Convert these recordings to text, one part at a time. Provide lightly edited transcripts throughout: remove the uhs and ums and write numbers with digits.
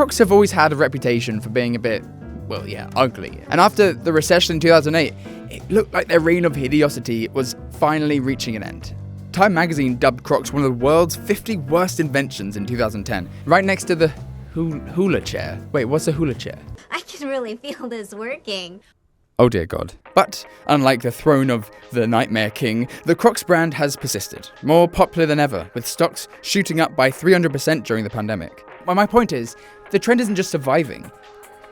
Crocs have always had a reputation for being a bit, ugly. And after the recession in 2008, it looked like their reign of hideosity was finally reaching an end. Time magazine dubbed Crocs one of the world's 50 worst inventions in 2010, right next to the hula chair. Wait, what's a hula chair? I can really feel this working. Oh dear God. But unlike the throne of the Nightmare King, the Crocs brand has persisted, more popular than ever, with stocks shooting up by 300% during the pandemic. Well, my point is, the trend isn't just surviving,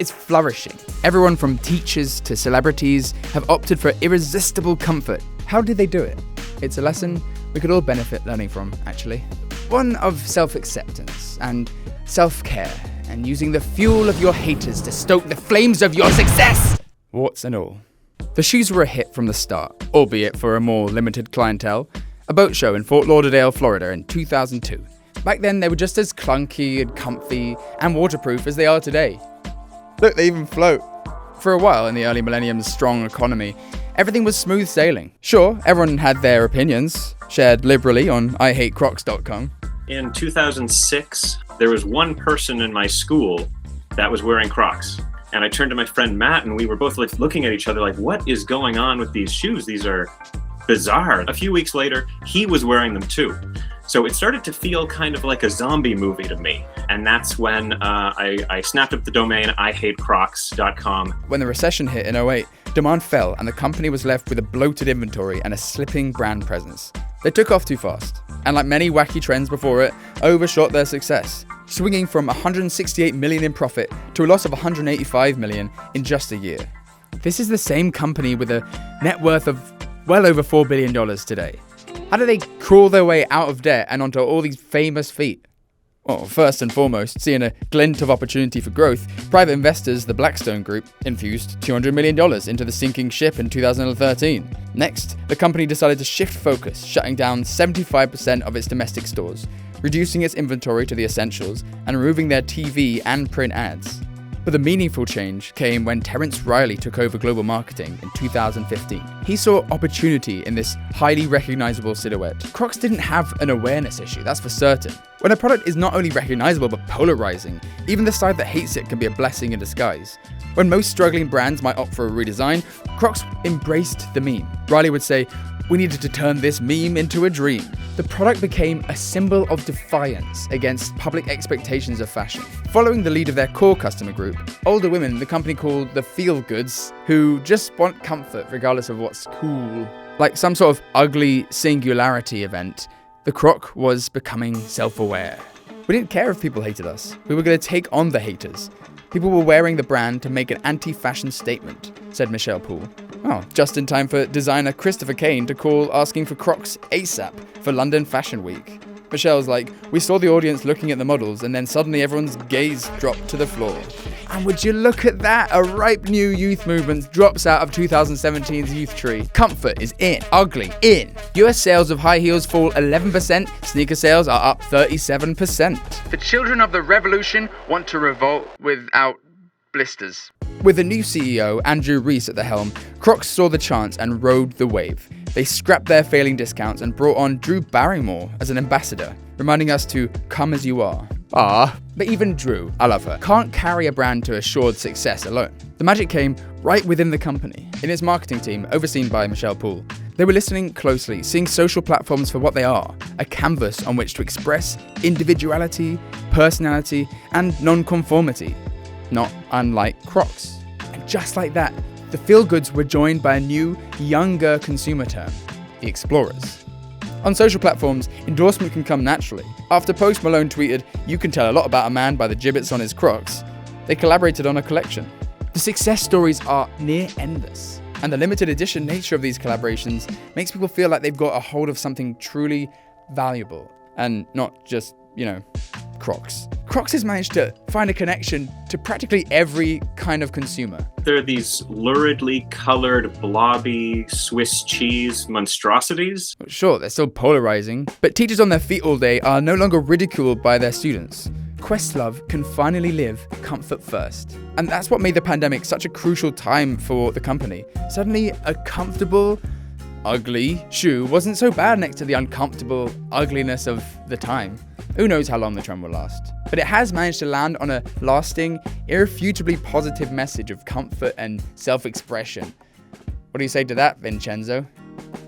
it's flourishing. Everyone from teachers to celebrities have opted for irresistible comfort. How did they do it? It's a lesson we could all benefit learning from, actually. One of self-acceptance and self-care, and using the fuel of your haters to stoke the flames of your success! Warts and all. The shoes were a hit from the start, albeit for a more limited clientele. A boat show in Fort Lauderdale, Florida in 2002. Back then, they were just as clunky and comfy and waterproof as they are today. Look, they even float. For a while in the early millennium's strong economy, everything was smooth sailing. Sure, everyone had their opinions, shared liberally on IHateCrocs.com. In 2006, there was one person in my school that was wearing Crocs. And I turned to my friend Matt, and we were both looking at each other like, what is going on with these shoes? These are bizarre. A few weeks later, he was wearing them too. So it started to feel kind of like a zombie movie to me. And that's when I snapped up the domain IHateCrocs.com. When the recession hit in 2008, demand fell and the company was left with a bloated inventory and a slipping brand presence. They took off too fast, and like many wacky trends before it, overshot their success, swinging from 168 million in profit to a loss of 185 million in just a year. This is the same company with a net worth of well over $4 billion today. How do they crawl their way out of debt and onto all these famous feet? Well, first and foremost, seeing a glint of opportunity for growth, private investors, the Blackstone Group, infused $200 million into the sinking ship in 2013. Next, the company decided to shift focus, shutting down 75% of its domestic stores, reducing its inventory to the essentials, and removing their TV and print ads. But the meaningful change came when Terence Riley took over global marketing in 2015. He saw opportunity in this highly recognizable silhouette. Crocs didn't have an awareness issue, that's for certain. When a product is not only recognizable but polarizing, even the side that hates it can be a blessing in disguise. When most struggling brands might opt for a redesign, Crocs embraced the meme. Riley would say, "We needed to turn this meme into a dream." The product became a symbol of defiance against public expectations of fashion. Following the lead of their core customer group, older women the company called the feel-goods, who just want comfort regardless of what's cool. Like some sort of ugly singularity event, the Croc was becoming self-aware. We didn't care if people hated us. We were going to take on the haters. People were wearing the brand to make an anti-fashion statement, said Michelle Poole. Oh, just in time for designer Christopher Kane to call asking for Crocs ASAP for London Fashion Week. Michelle's like, "We saw the audience looking at the models and then suddenly everyone's gaze dropped to the floor." And would you look at that, a ripe new youth movement drops out of 2017's youth tree. Comfort is in, ugly in. US sales of high heels fall 11%, sneaker sales are up 37%. The children of the revolution want to revolt without blisters. With the new CEO, Andrew Rees at the helm, Crocs saw the chance and rode the wave. They scrapped their failing discounts and brought on Drew Barrymore as an ambassador, reminding us to come as you are. But even Drew, I love her, can't carry a brand to assured success alone. The magic came right within the company, in its marketing team, overseen by Michelle Poole. They were listening closely, seeing social platforms for what they are, a canvas on which to express individuality, personality, and non-conformity. Not unlike Crocs. And just like that, the feel-goods were joined by a new, younger consumer term, the explorers. On social platforms, endorsement can come naturally. After Post Malone tweeted, "You can tell a lot about a man by the gibbets on his Crocs," they collaborated on a collection. The success stories are near endless, and the limited edition nature of these collaborations makes people feel like they've got a hold of something truly valuable, and not just, Crocs. Crocs has managed to find a connection to practically every kind of consumer. They're these luridly colored, blobby Swiss cheese monstrosities. Sure, they're still polarizing, but teachers on their feet all day are no longer ridiculed by their students. Questlove can finally live comfort first. And that's what made the pandemic such a crucial time for the company. Suddenly, a comfortable, ugly shoe wasn't so bad next to the uncomfortable ugliness of the time. Who knows how long the trend will last? But it has managed to land on a lasting, irrefutably positive message of comfort and self-expression. What do you say to that, Vincenzo?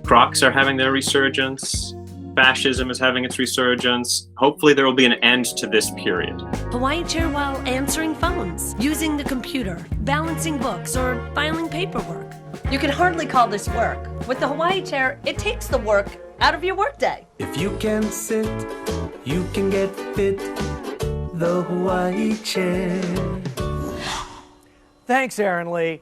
Crocs are having their resurgence. Fascism is having its resurgence. Hopefully there will be an end to this period. Hawaii chair while answering phones, using the computer, balancing books, or filing paperwork. You can hardly call this work. With the Hawaii chair, it takes the work out of your workday. If you can sit, you can get fit. The Hawaii chair. Thanks, Aaron Lee.